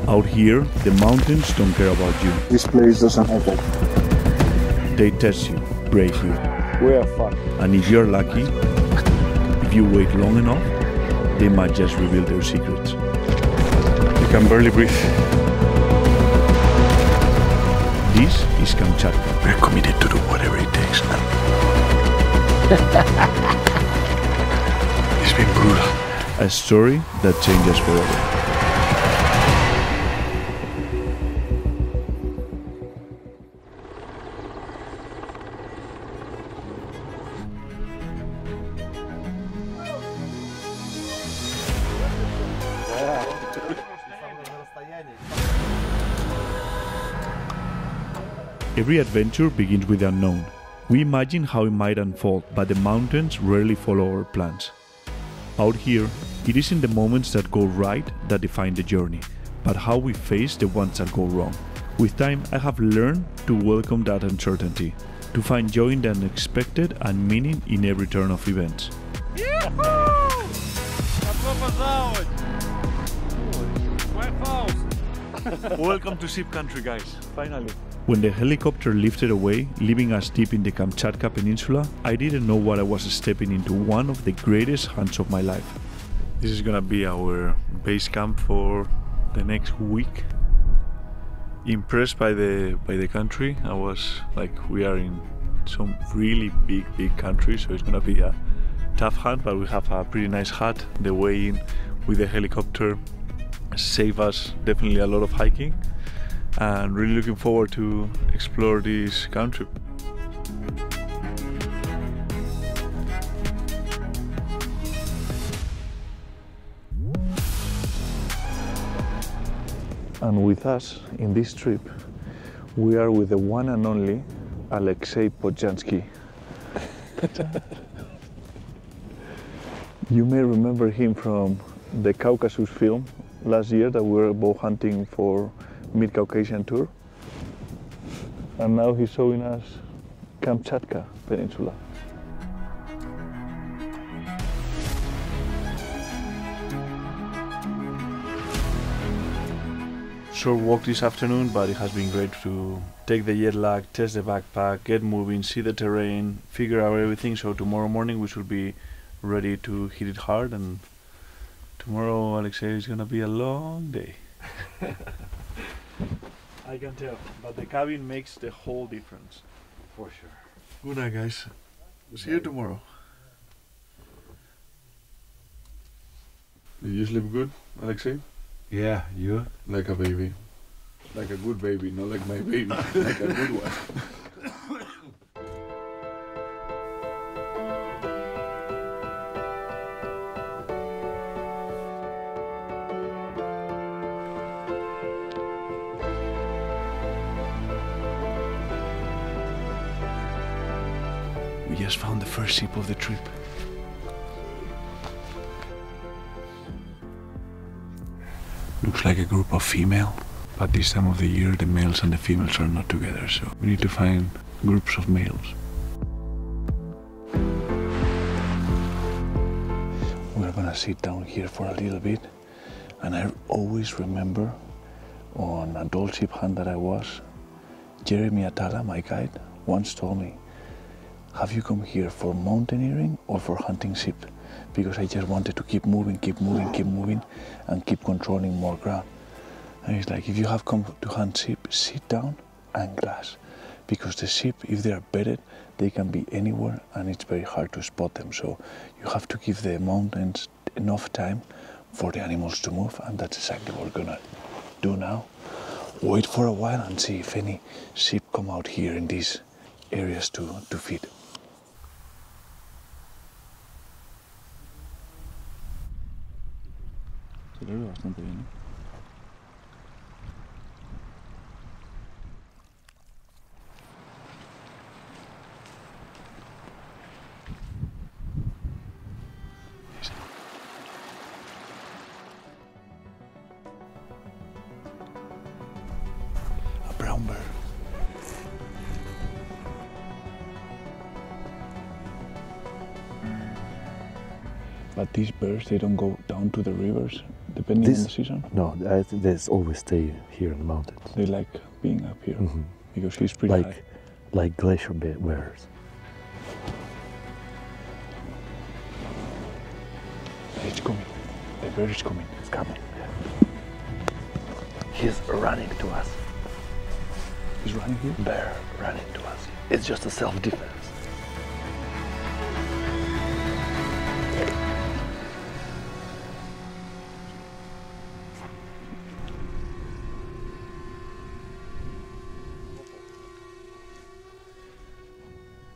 Out here, the mountains don't care about you. This place doesn't echo. They test you, break you. We are fucked. And if you're lucky, if you wait long enough, they might just reveal their secrets. You can barely breathe. This is Kamchatka. We're committed to do whatever it takes. It's been brutal. A story that changes forever. Every adventure begins with the unknown. We imagine how it might unfold, but the mountains rarely follow our plans. Out here, it isn't the moments that go right that define the journey, but how we face the ones that go wrong. With time, I have learned to welcome that uncertainty, to find joy in the unexpected and meaning in every turn of events. Welcome to Sheep Country, guys. Finally. When the helicopter lifted away, leaving us deep in the Kamchatka Peninsula, I didn't know what I was stepping into one of the greatest hunts of my life. This is gonna be our base camp for the next week. Impressed by the country. I was like, we are in some really big country, so it's gonna be a tough hunt, but we have a pretty nice hut. The way in with the helicopter saved us definitely a lot of hiking. And really looking forward to explore this country. And with us in this trip, we are with the one and only Alexei Podjansky. You may remember him from the Caucasus film last year that we were bow hunting for Mid-Caucasian tour, and now he's showing us Kamchatka Peninsula. Short walk this afternoon, but it has been great to take the jet lag, test the backpack, get moving, see the terrain, figure out everything, so tomorrow morning we should be ready to hit it hard, and tomorrow, Alexei, is gonna be a long day. I can tell, but the cabin makes the whole difference. For sure. Good night, guys. See you tomorrow. Did you sleep good, Alexei? Yeah, you? Like a baby. Like a good baby, not like my baby. Like a good one. We just found the first sheep of the trip. Looks like a group of female, but this time of the year the males and the females are not together, so we need to find groups of males. We're gonna sit down here for a little bit, and I always remember on a doll sheep hunt that I was, Jeremy Atala, my guide, once told me, have you come here for mountaineering or for hunting sheep? Because I just wanted to keep moving, and keep controlling more ground. And he's like, if you have come to hunt sheep, sit down and glass. Because the sheep, if they are bedded, they can be anywhere and it's very hard to spot them. So you have to give the mountains enough time for the animals to move, and that's exactly what we're gonna do now. Wait for a while and see if any sheep come out here in these areas to feed. Se le ve bastante bien, ¿eh? A brown bear. But these bears, they don't go down to the rivers. depending on the season? No, they always stay here in the mountains. They like being up here Mhm. because he's pretty high. Like glacier bears. It's coming. The bear is coming. It's coming. He's running to us. He's running here? Bear running to us. It's just a self-defense.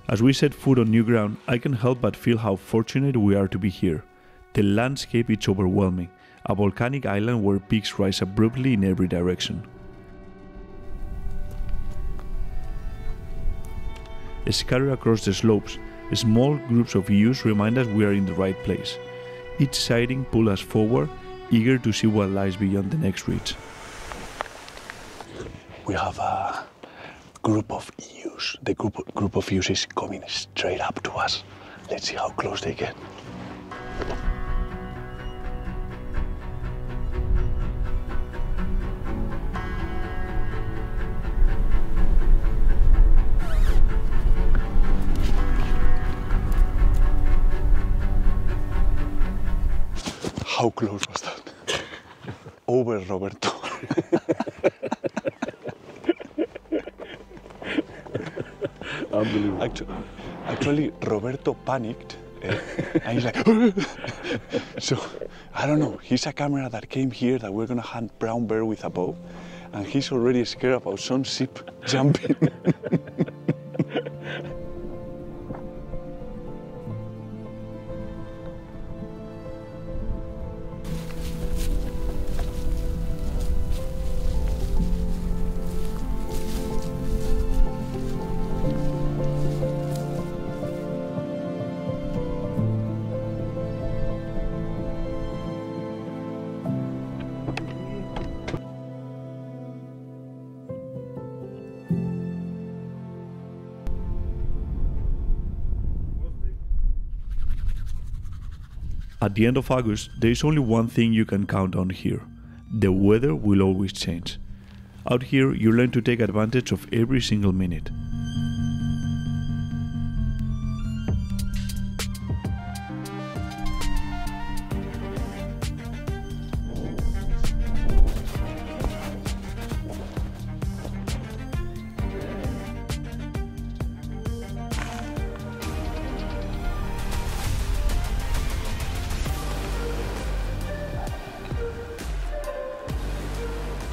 As we set foot on new ground, I can't help but feel how fortunate we are to be here. The landscape is overwhelming, a volcanic island where peaks rise abruptly in every direction. Scattered across the slopes, small groups of views remind us we are in the right place. Each sighting pulls us forward, eager to see what lies beyond the next ridge. We have a group of ewes. The group of ewes is coming straight up to us. Let's see how close they get. How close was that? Over, Roberto. Unbelievable. Actually, Roberto panicked and he's like, so, I don't know, he's a camera that came here that we're gonna hunt brown bear with a bow, and he's already scared about some sheep jumping. At the end of August, there is only one thing you can count on here. The weather will always change. Out here, you learn to take advantage of every single minute.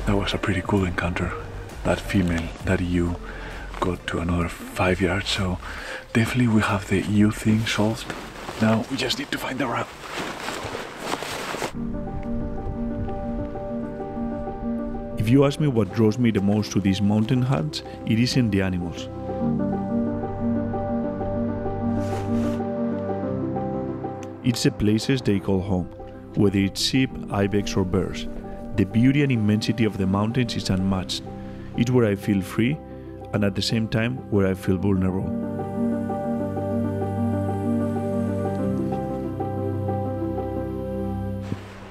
That was a pretty cool encounter. That female, that ewe, got to another 5 yards, so definitely we have the ewe thing solved. Now we just need to find the ram. If you ask me what draws me the most to these mountain hunts, it isn't the animals. It's the places they call home, whether it's sheep, ibex or bears. The beauty and immensity of the mountains is unmatched. It's where I feel free, and at the same time where I feel vulnerable.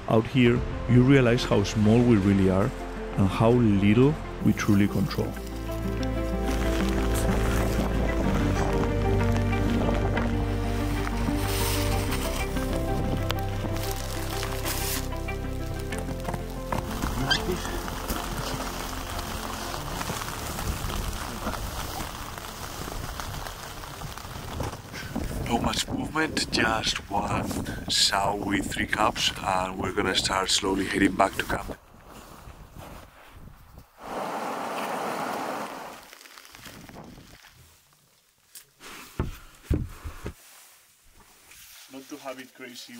Out here, you realize how small we really are and how little we truly control. Not much movement, just one sow with 3 cubs, and we're gonna start slowly heading back to camp. Not to have it crazy.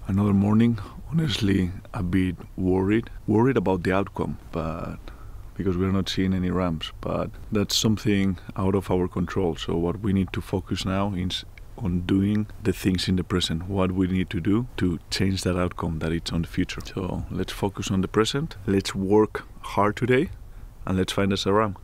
Another morning, honestly a bit worried about the outcome, but because we're not seeing any rams, but that's something out of our control. So what we need to focus now is on doing the things in the present, what we need to do to change that outcome that it's on the future. So let's focus on the present, let's work hard today, and let's find us a ram.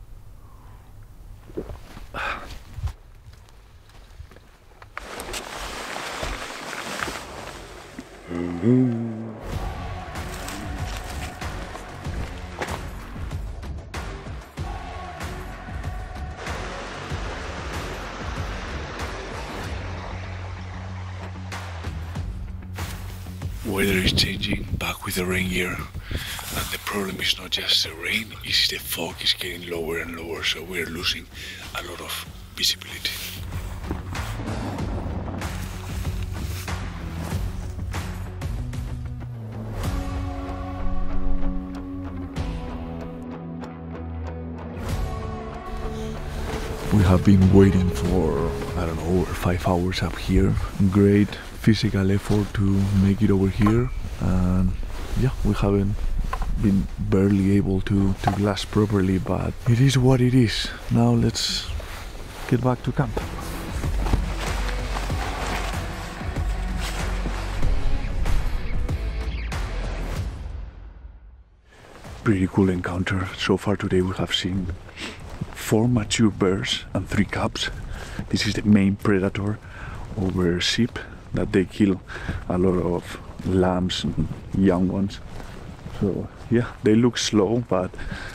Weather is changing, back with the rain gear, and the problem is not just the rain, it's the fog is getting lower and lower, so we're losing a lot of visibility. We have been waiting for, I don't know, over 5 hours up here. Great physical effort to make it over here, and yeah, we haven't been barely able to glass properly, but it is what it is. Now let's get back to camp. Pretty cool encounter. So far today we have seen 4 mature bears and 3 cubs. This is the main predator over sheep, that they kill a lot of lambs and young ones. So yeah, they look slow, but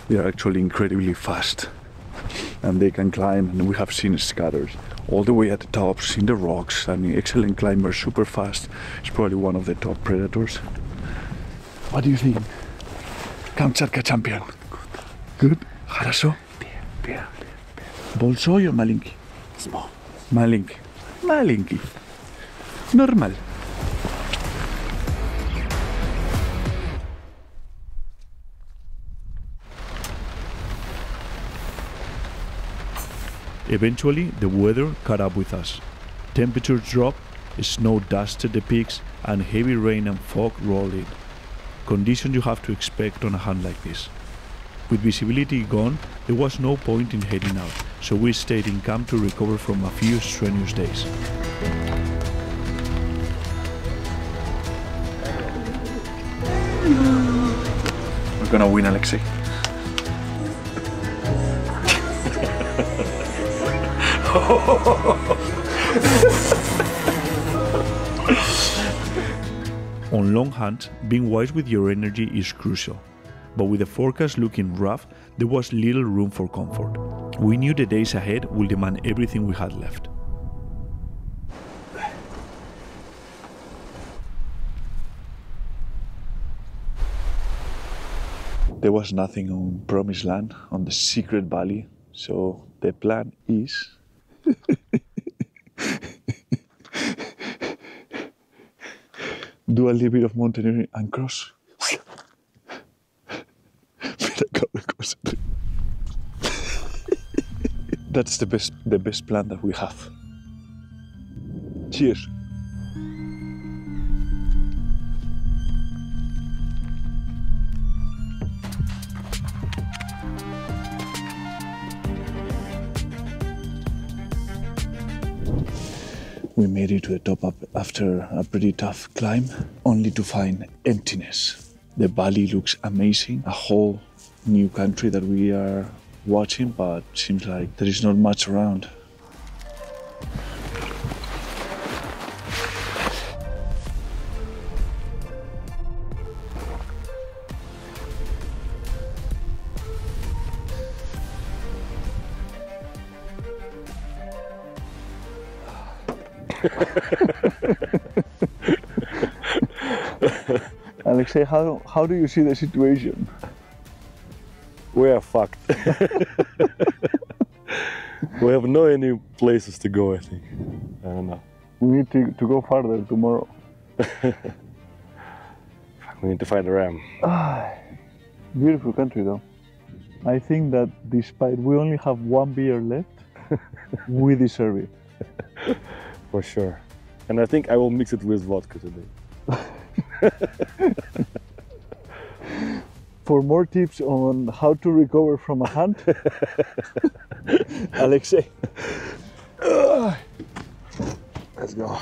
they are actually incredibly fast, and they can climb, and we have seen scatters all the way at the tops in the rocks. I mean, excellent climber, super fast. It's probably one of the top predators. What do you think? Kamchatka champion. Good? Хорошо? Большой or маленький? Small. Маленький. Маленький. Normal. Eventually, the weather caught up with us. Temperatures dropped, snow dusted the peaks, and heavy rain and fog rolled in. Conditions you have to expect on a hunt like this. With visibility gone, there was no point in heading out, so we stayed in camp to recover from a few strenuous days. We're gonna win, Alexei. On long hunts, being wise with your energy is crucial. But with the forecast looking rough, there was little room for comfort. We knew the days ahead will demand everything we had left. There was nothing on Promised Land, on the secret valley, so the plan is do a little bit of mountaineering and cross. That's the best plan that we have. Cheers. We made it to the top after a pretty tough climb, only to find emptiness. The valley looks amazing, a whole new country that we are watching, but seems like there is not much around. Alexei, how do you see the situation? We are fucked. We have no any places to go, I think. I don't know. We need to go farther tomorrow. We need to find a ram. Beautiful country though. I think that despite we only have 1 beer left, we deserve it. For sure. And I think I will mix it with vodka today. For more tips on how to recover from a hunt, Alexei. Let's go.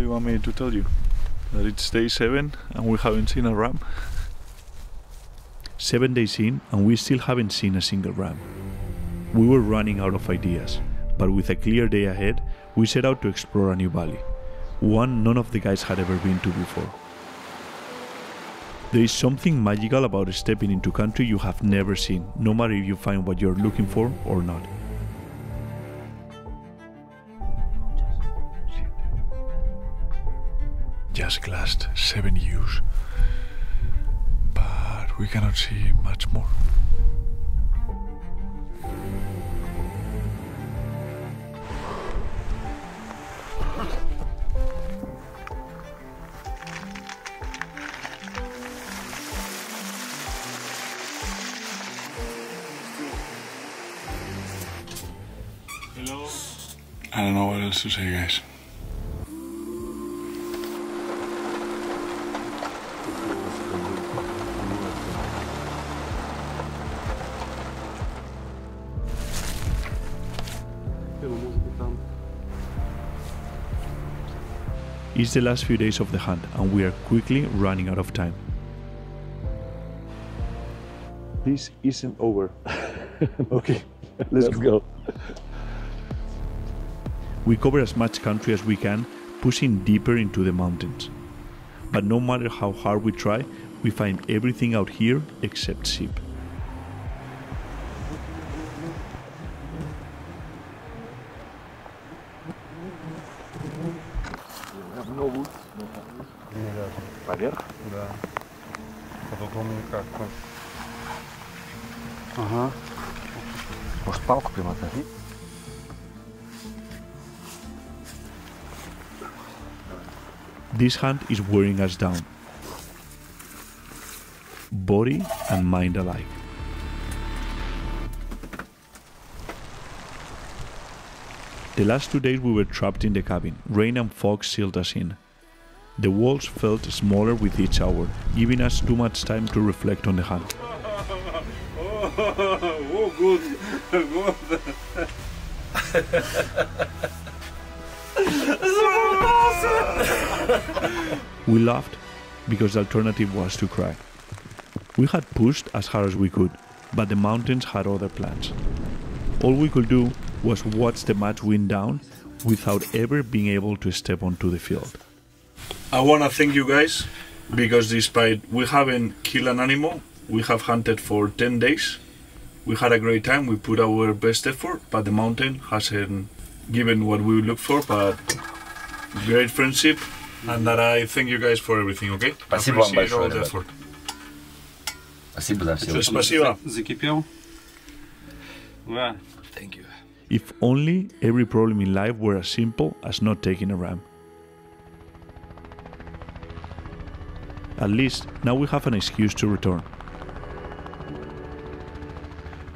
you want me to tell you? That it's day 7 and we haven't seen a ram? 7 days in and we still haven't seen a single ram. We were running out of ideas, but with a clear day ahead, we set out to explore a new valley, one none of the guys had ever been to before. There is something magical about stepping into country you have never seen, no matter if you find what you're looking for or not. Just glassed 7 ewes, but we cannot see much more. Hello. I don't know what else to say, guys. It's the last few days of the hunt and we are quickly running out of time. This isn't over. Okay, Let's go. We cover as much country as we can, pushing deeper into the mountains. But no matter how hard we try, we find everything out here except sheep. Поверх? Да. По-другому никак. Ага. Может, палку примотать? This hunt is wearing us down, body and mind alike. The last 2 days we were trapped in the cabin. Rain and fog sealed us in. The walls felt smaller with each hour, giving us too much time to reflect on the hunt. Oh, good. We laughed because the alternative was to cry. We had pushed as hard as we could, but the mountains had other plans. All we could do was watch the match wind down without ever being able to step onto the field. I want to thank you guys because despite we haven't killed an animal, we have hunted for 10 days. We had a great time, we put our best effort, but the mountain hasn't given what we look for, but great friendship, and that I thank you guys for everything, okay? Спасибо вам Appreciate all большое, the ребят. effort. Спасибо за все. Спасибо. Закипел. Ура. Thank you. If only every problem in life were as simple as not taking a ram. At least now we have an excuse to return.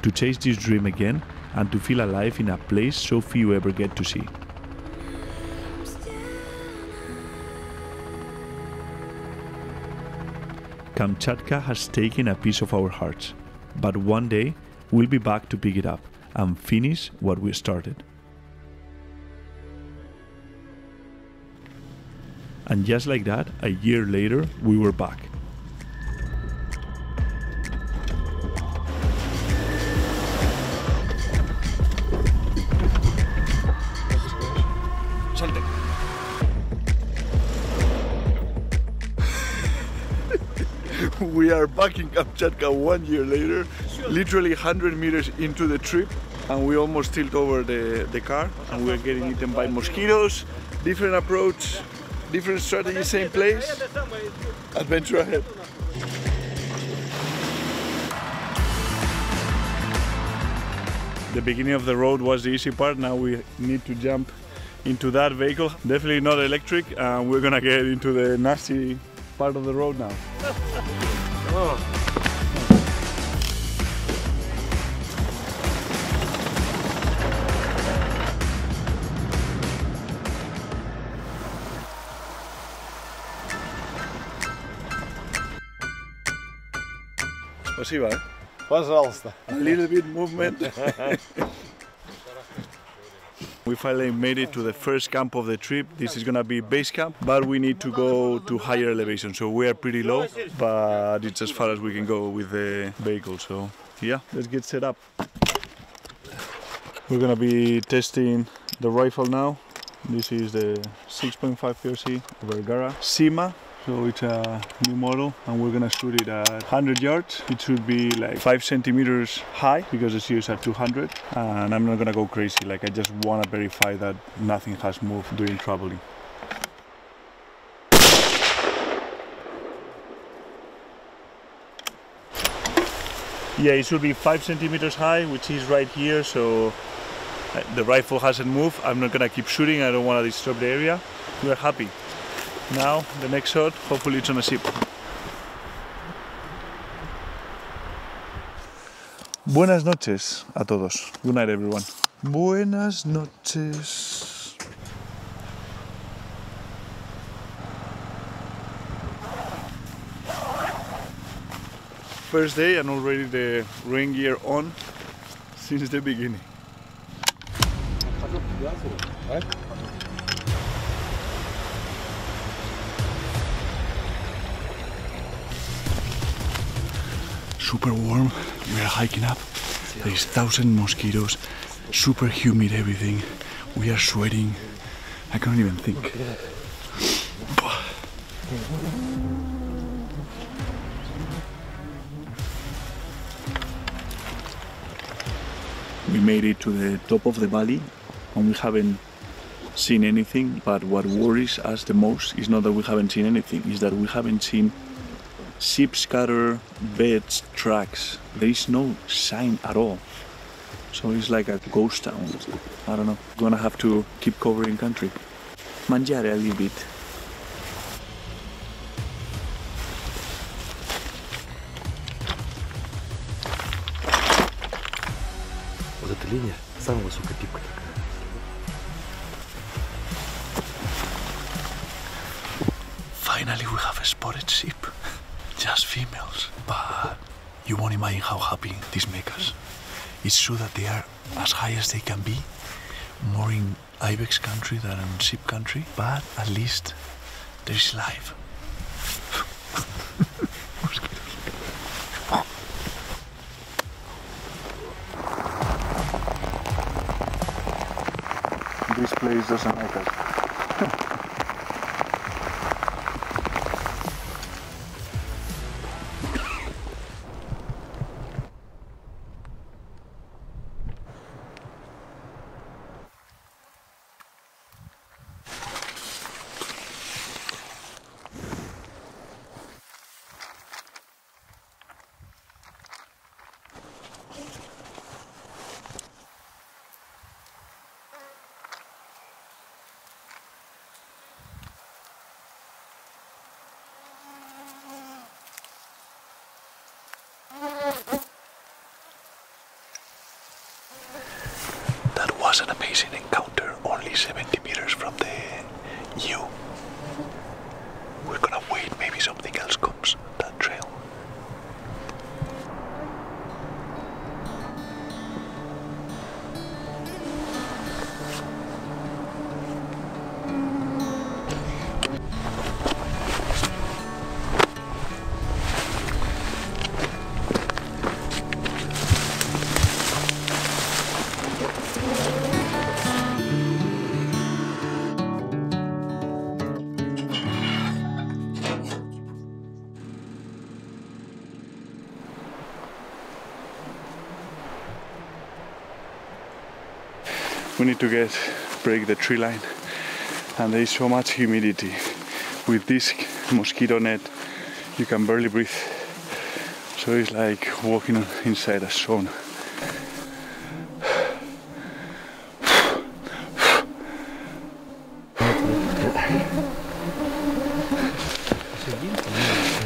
To chase this dream again and to feel alive in a place so few ever get to see. Kamchatka has taken a piece of our hearts, but one day we'll be back to pick it up and finish what we started. And just like that, a year later, we were back. We are back in Kamchatka 1 year later, literally 100 meters into the trip, and we almost tilt over the car, and we're getting eaten by mosquitoes. Different approach, different strategy, same place. Adventure ahead. The beginning of the road was the easy part. Now we need to jump into that vehicle. Definitely not electric, and we're gonna get into the nasty part of the road now. Спасибо. Пожалуйста. A little bit movement. We finally made it to the first camp of the trip. This is gonna be base camp, but we need to go to higher elevation. So we are pretty low, but it's as far as we can go with the vehicle. So yeah, let's get set up. We're gonna be testing the rifle now. This is the 6.5 PRC Vergara Sima. So it's a new model and we're gonna shoot it at 100 yards. It should be like 5 centimeters high because the CO is at 200. And I'm not gonna go crazy, like I just wanna verify that nothing has moved during traveling. Yeah, it should be 5 centimeters high, which is right here, so the rifle hasn't moved. I'm not gonna keep shooting, I don't wanna disturb the area. We're happy. Now, the next shot, hopefully it's on a ship. Buenas noches a todos. Good night, everyone. Buenas noches. First day and already the rain gear on since the beginning. Super warm, we are hiking up, there's 1,000 mosquitoes, super humid everything, we are sweating, I can't even think. We made it to the top of the valley and we haven't seen anything, but what worries us the most is not that we haven't seen anything, is that we haven't seen sheep scatter, beds, tracks. There is no sign at all. So it's like a ghost town. I don't know. We're gonna have to keep covering country. Mangiare a little bit. Вот эта линия самая высокая пипка такая. Finally we have a spotted sheep. Just females, but you won't imagine how happy this makes us. It's true that they are as high as they can be, more in ibex country than in sheep country, but at least there's life. This place doesn't like us. That was an amazing encounter, only 70 meters from the U. We're gonna wait, maybe something else comes that trail. We need to break the tree line, and there is so much humidity. With this mosquito net, you can barely breathe. So it's like walking inside a sauna.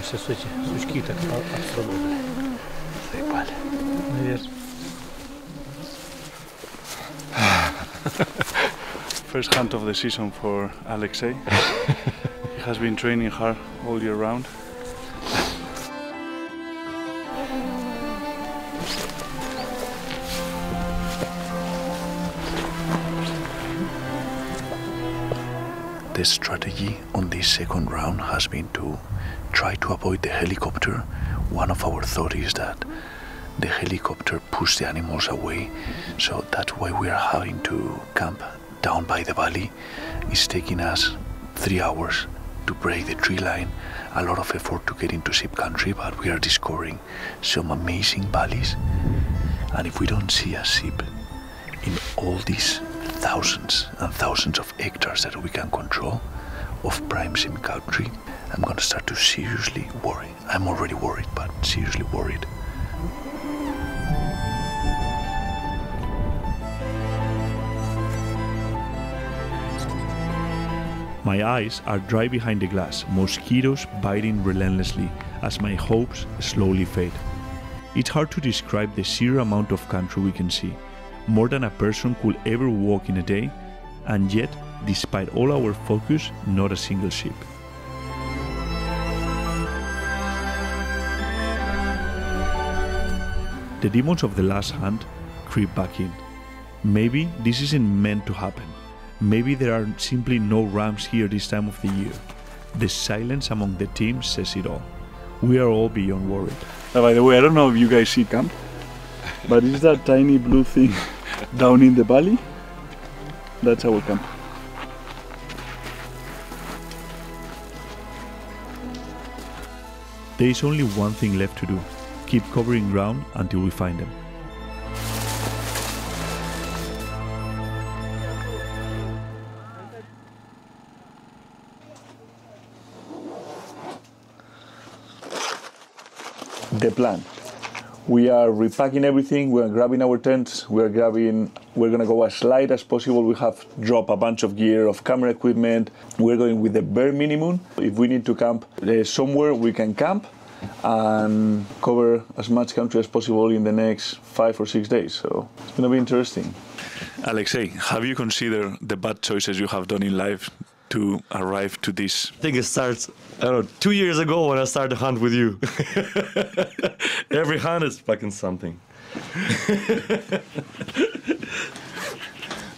Сейчас эти сучки так отсработали. Заебали. Наверное. First hunt of the season for Alexei. He has been training hard all year round. the strategy on this second round has been to try to avoid the helicopter. One of our thoughts is that the helicopter pushed the animals away, so that's why we are having to camp down by the valley. It's taking us 3 hours to break the tree line, a lot of effort to get into sheep country, but we are discovering some amazing valleys. And if we don't see a sheep in all these thousands and thousands of hectares that we can control of prime sheep country, I'm gonna start to seriously worry. I'm already worried, but seriously worried. My eyes are dry behind the glass, mosquitoes biting relentlessly as my hopes slowly fade. It's hard to describe the sheer amount of country we can see, more than a person could ever walk in a day, and yet, despite all our focus, not a single sheep. The demons of the last hunt creep back in. Maybe this isn't meant to happen. Maybe there are simply no rams here this time of the year. The silence among the team says it all. We are all beyond worried. By the way, I don't know if you guys see camp, but is that tiny blue thing down in the valley? That's our camp. There is only one thing left to do. Keep covering ground until we find them. The plan. We are repacking everything, we're grabbing our tents, we're gonna go as light as possible. We have dropped a bunch of gear, of camera equipment. We're going with the bare minimum. If we need to camp somewhere, we can camp and cover as much country as possible in the next 5 or 6 days. So it's gonna be interesting. Alexei, have you considered the bad choices you have done in life to arrive to this? I think it starts, I don't know, 2 years ago when I started to hunt with you. Every hunt is fucking something.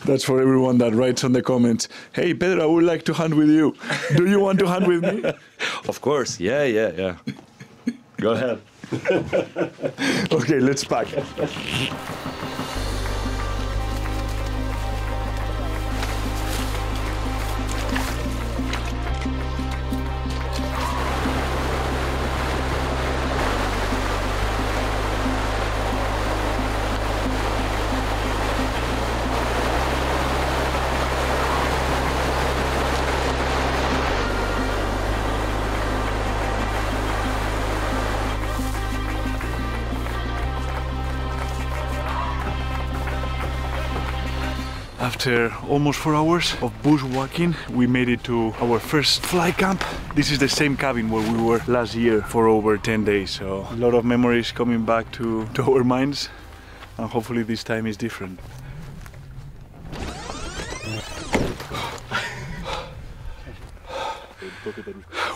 That's for everyone that writes on the comments, hey Pedro, I would like to hunt with you. Do you want to hunt with me? Of course, yeah. Go ahead. Okay, let's pack. After almost 4 hours of bushwalking, we made it to our first fly camp. This is the same cabin where we were last year for over 10 days. So a lot of memories coming back to our minds, and hopefully this time is different.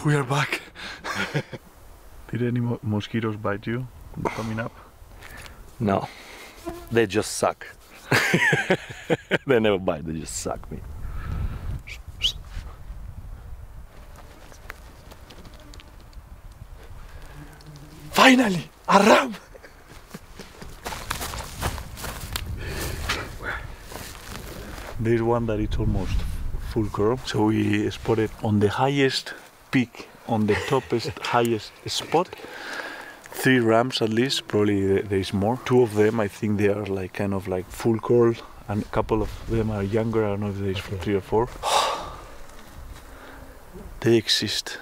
We are back. Did any mosquitoes bite you coming up? No, they just suck. They never bite, they just suck me. Finally, a ram! There's one that is almost full curl. So we spotted on the highest peak, on the toppest, highest spot, 3 rams at least, probably there is more. 2 of them, I think they are like kind of like full curl, and a couple of them are younger. I don't know if there is 3 or 4. They exist.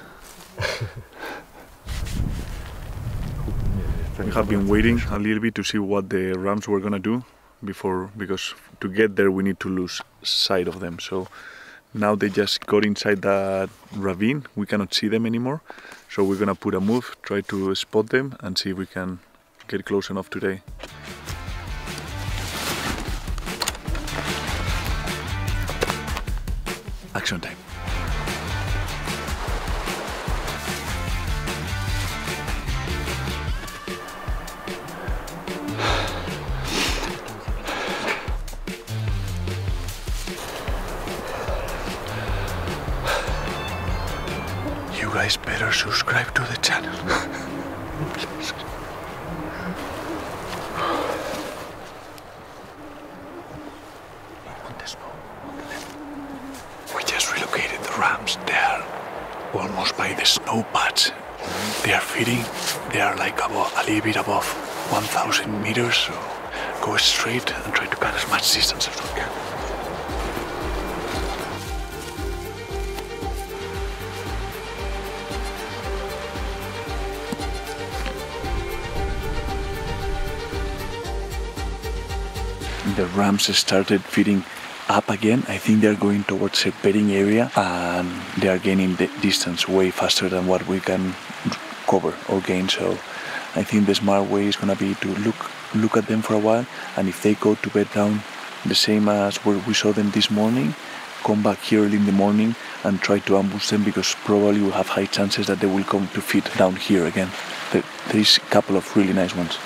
We have been waiting a little bit to see what the rams were gonna do because to get there we need to lose sight of them. So now they just got inside that ravine. We cannot see them anymore. So we're gonna put a move, try to spot them and see if we can get close enough today. Action time. You guys better subscribe to the channel. We just relocated the rams. They are almost by the snow patch. They are feeding. They are like above, a little bit above 1,000 meters. So go straight and try to cut as much distance as we can. The rams started feeding up again. I think they're going towards a bedding area and they are gaining the distance way faster than what we can cover or gain. So I think the smart way is going to be to look at them for a while, and if they go to bed down the same as where we saw them this morning, come back here early in the morning and try to ambush them, because probably we have high chances that they will come to feed down here again. There is a couple of really nice ones.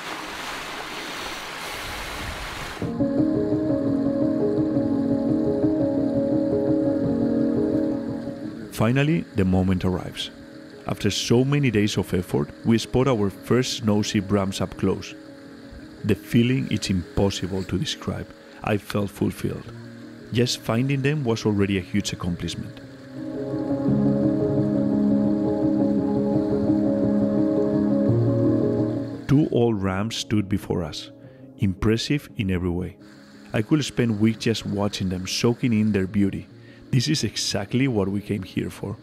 Finally, the moment arrives. After so many days of effort, we spot our first snow sheep rams up close. The feeling is impossible to describe. I felt fulfilled. Just finding them was already a huge accomplishment. Two old rams stood before us, impressive in every way. I could spend weeks just watching them, soaking in their beauty. This is exactly what we came here for.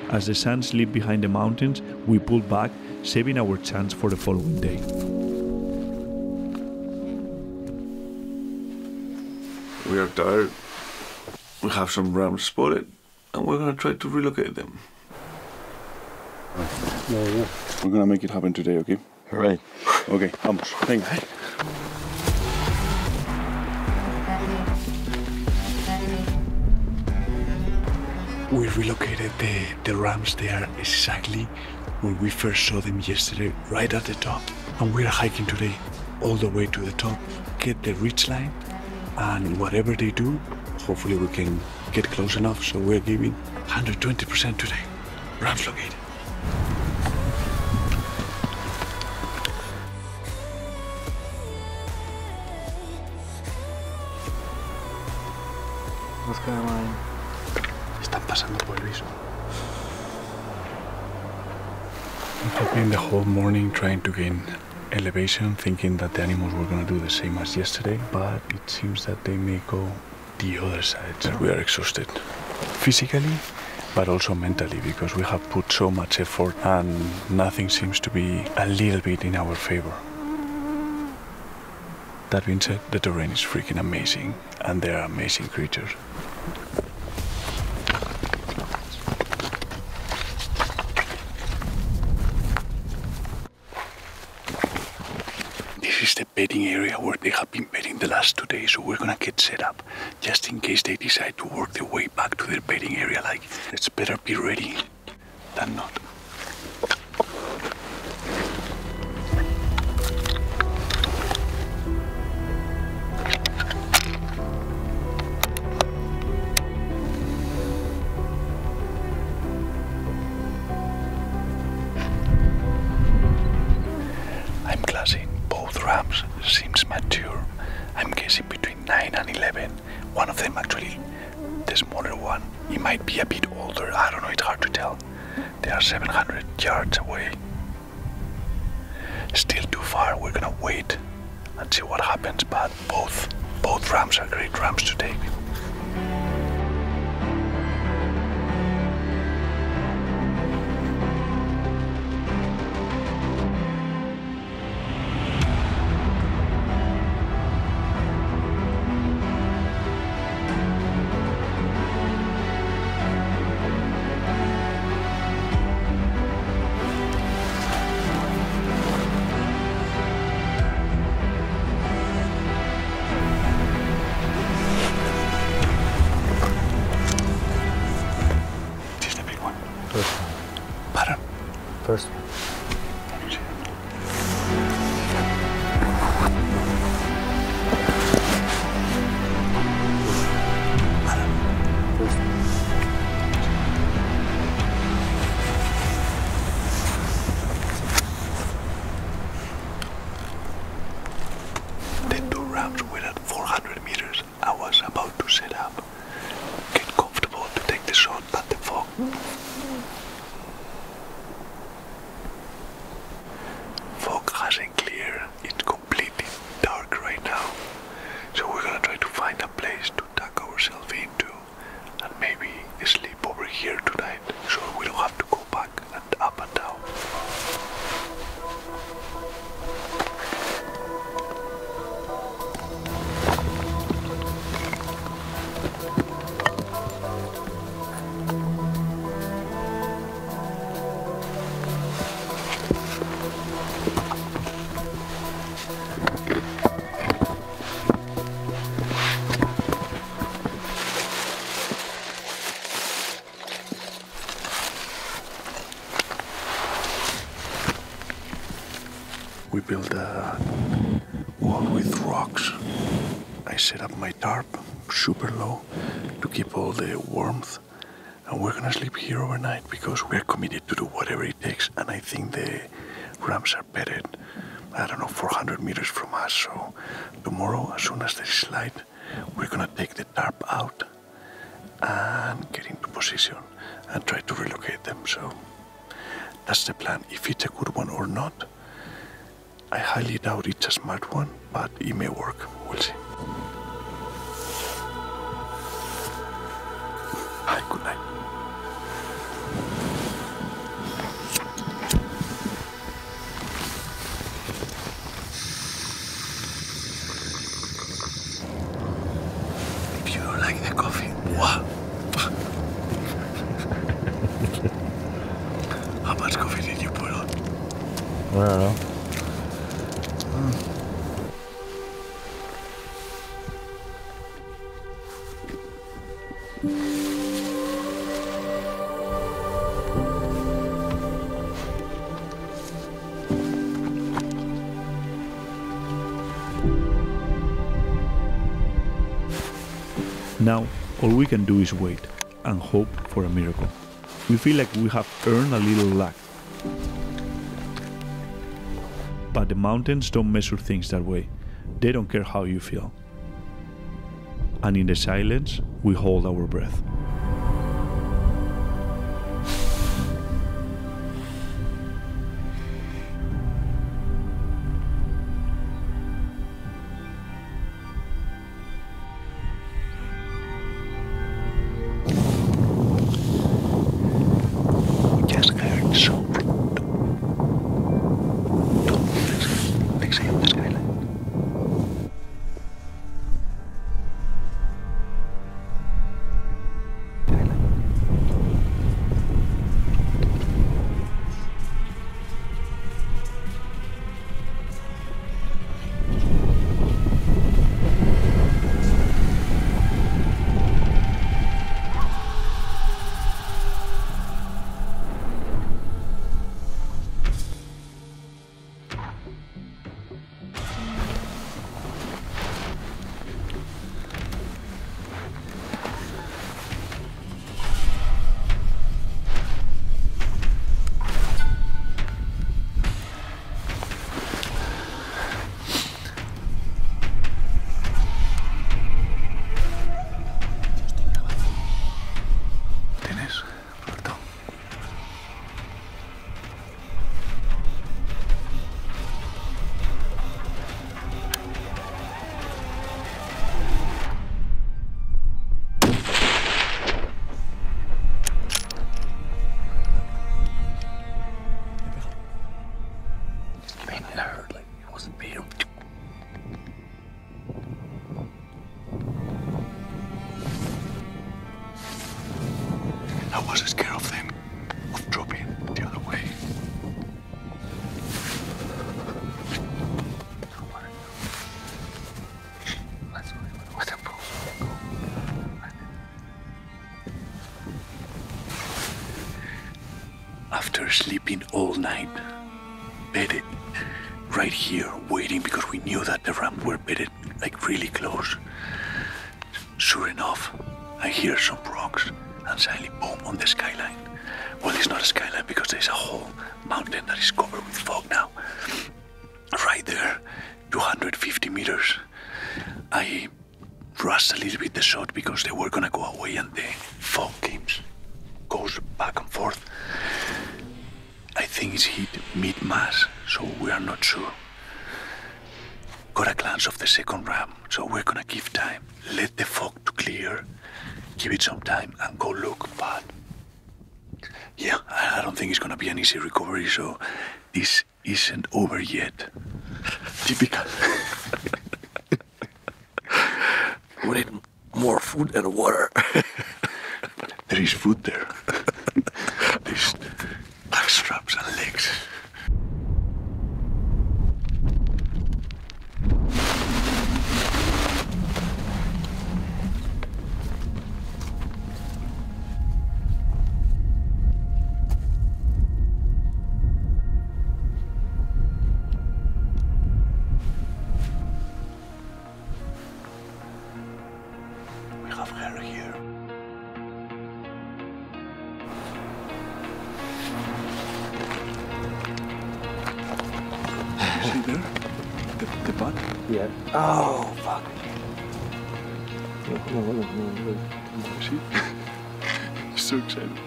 As the sun slipped behind the mountains, we pulled back, saving our chance for the following day. We are tired. We have some rams spotted, and we're gonna try to relocate them. We're gonna make it happen today, okay? All right. Okay, vamos. Venga. We relocated the rams. They are exactly where we first saw them yesterday, right at the top. And we are hiking today all the way to the top, get the ridge line, and whatever they do, hopefully we can get close enough. So we're giving 120% today. Rams located. What's going on? Están pasando por el piso. We have been the whole morning trying to gain elevation, thinking that the animals were going to do the same as yesterday, but it seems that they may go the other side. So we are exhausted physically, but also mentally, because we have put so much effort and nothing seems to be a little bit in our favor. That being said, the terrain is freaking amazing, and they are amazing creatures. This is the bedding area where they have been bedding the last 2 days, so we're gonna get set up just in case they decide to work their way back to their bedding area. Like, it's better be ready than not. I'm classing both rams seems mature. I'm guessing between 9 and 11. One of them actually, the smaller one, he might be a bit older. I don't know, it's hard to tell. They are 700 yards away. Still too far. We're gonna wait and see what happens, but both rams are great rams to take. First one. built a wall with rocks. I set up my tarp super low to keep all the warmth. And we're gonna sleep here overnight because we're committed to do whatever it takes. And I think the rams are bedded, I don't know, 400 meters from us. So tomorrow, as soon as there's light, we're gonna take the tarp out and get into position and try to relocate them. So that's the plan. If it's a good one or not, I highly doubt it's a smart one, but it may work. We'll see. Hi, good night. If you like the coffee, what? How much coffee did you put on? I don't know. Now, all we can do is wait and hope for a miracle. We feel like we have earned a little luck. But the mountains don't measure things that way. They don't care how you feel. And in the silence, we hold our breath. I was scared of them, of dropping the other way. Don't worry. Let's go with the pool. After sleeping all night, bedded right here, waiting because we knew that the rams were bedded like really close. Sure enough, I hear some rocks and suddenly boom on the skyline. Well, it's not a skyline because there's a whole mountain that is covered with fog now. Right there, 250 meters. I rushed a little bit the shot because they were gonna go away and the fog goes back and forth. I think it's hit mid-mass, so we are not sure. Got a glance of the second ram, so we're gonna give time. Let the fog to clear, give it some time and go look, but yeah, I don't think it's gonna be an easy recovery, so this isn't over yet. Typical. We need more food and water. There is food there. There's back straps and legs. her here. See there? The butt? Yeah. Oh, fuck. No. See? He's so excited.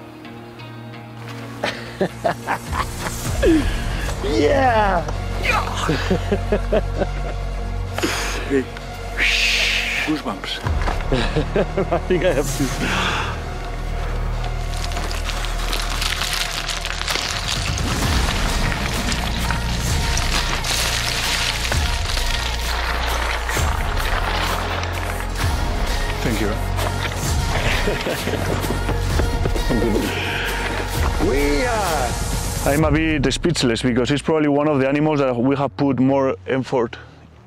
Yeah! Hey, goosebumps. I think I have to. Thank you. We are! I'm a bit speechless because it's probably one of the animals that we have put more effort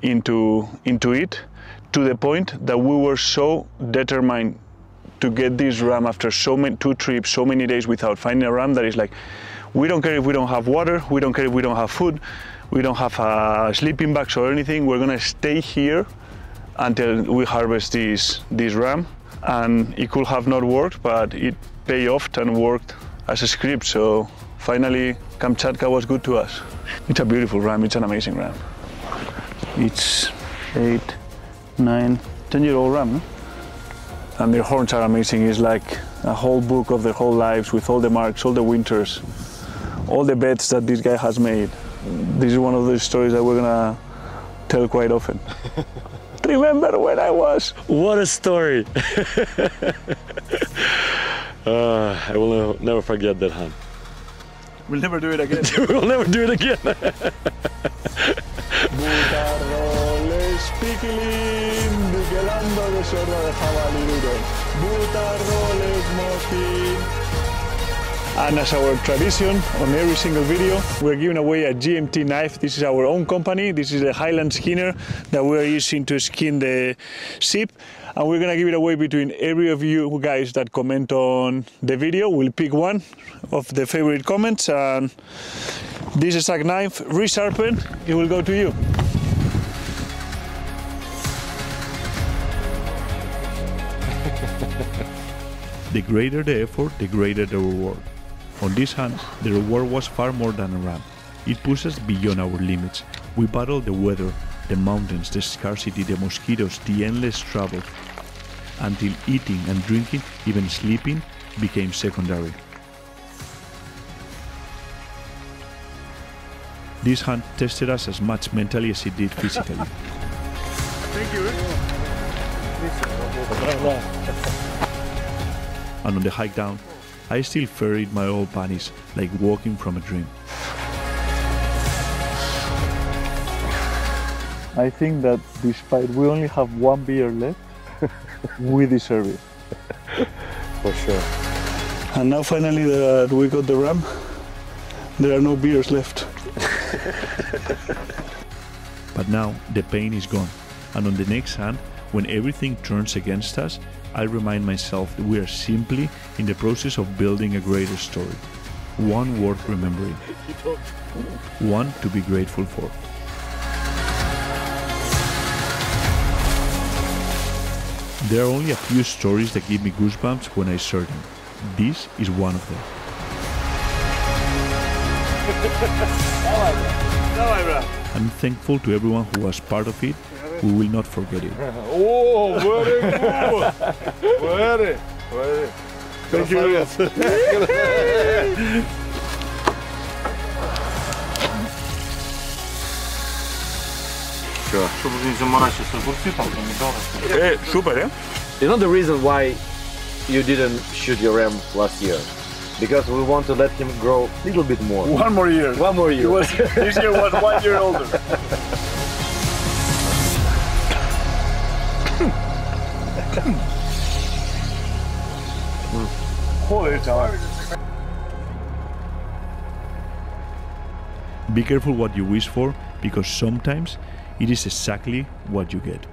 into it, to the point that we were so determined to get this ram after two trips, so many days without finding a ram, that is like, we don't care if we don't have water, we don't care if we don't have food, we don't have sleeping bags or anything, we're gonna stay here until we harvest this ram. And it could have not worked, but it paid off and worked as a script, so finally Kamchatka was good to us. It's a beautiful ram, it's an amazing ram. It's 8, 9, 10-year-old ram, no? And their horns are amazing. It's like a whole book of their whole lives with all the marks, all the winters, all the bets that this guy has made. This is one of those stories that we're gonna tell quite often. Remember when I was? What a story! I will never forget that hunt. We'll never do it again. We'll never do it again. Butarroles piquilín, biquelando de sorda de jabalí duro. Butarroles mosquín. And as our tradition on every single video, we're giving away a GMT knife. This is our own company. This is the Highland skinner that we're using to skin the sheep. And we're gonna give it away between every of you guys that comment on the video. We'll pick one of the favorite comments, and this exact knife, resharpened, it will go to you. The greater the effort, the greater the reward. On this hunt, the reward was far more than a ram. It pushed us beyond our limits. We battled the weather, the mountains, the scarcity, the mosquitoes, the endless travel, until eating and drinking, even sleeping, became secondary. This hunt tested us as much mentally as it did physically. Thank you. And on the hike down, I still ferried my old bunnies like walking from a dream. I think that despite we only have one beer left, we deserve it. For sure. And now finally that we got the ram, there are no beers left. But now the pain is gone, and on the next hunt, when everything turns against us, I remind myself that we are simply in the process of building a greater story. One worth remembering. One to be grateful for. There are only a few stories that give me goosebumps when I share them. This is one of them. I'm thankful to everyone who was part of it. We will not forget it. Oh, very good! Very. Thank you. Sure. Super, eh? You know the reason why you didn't shoot your ram last year? Because we want to let him grow a little bit more. One more year. One more year. This year was 1 year older. Be careful what you wish for, because sometimes it is exactly what you get.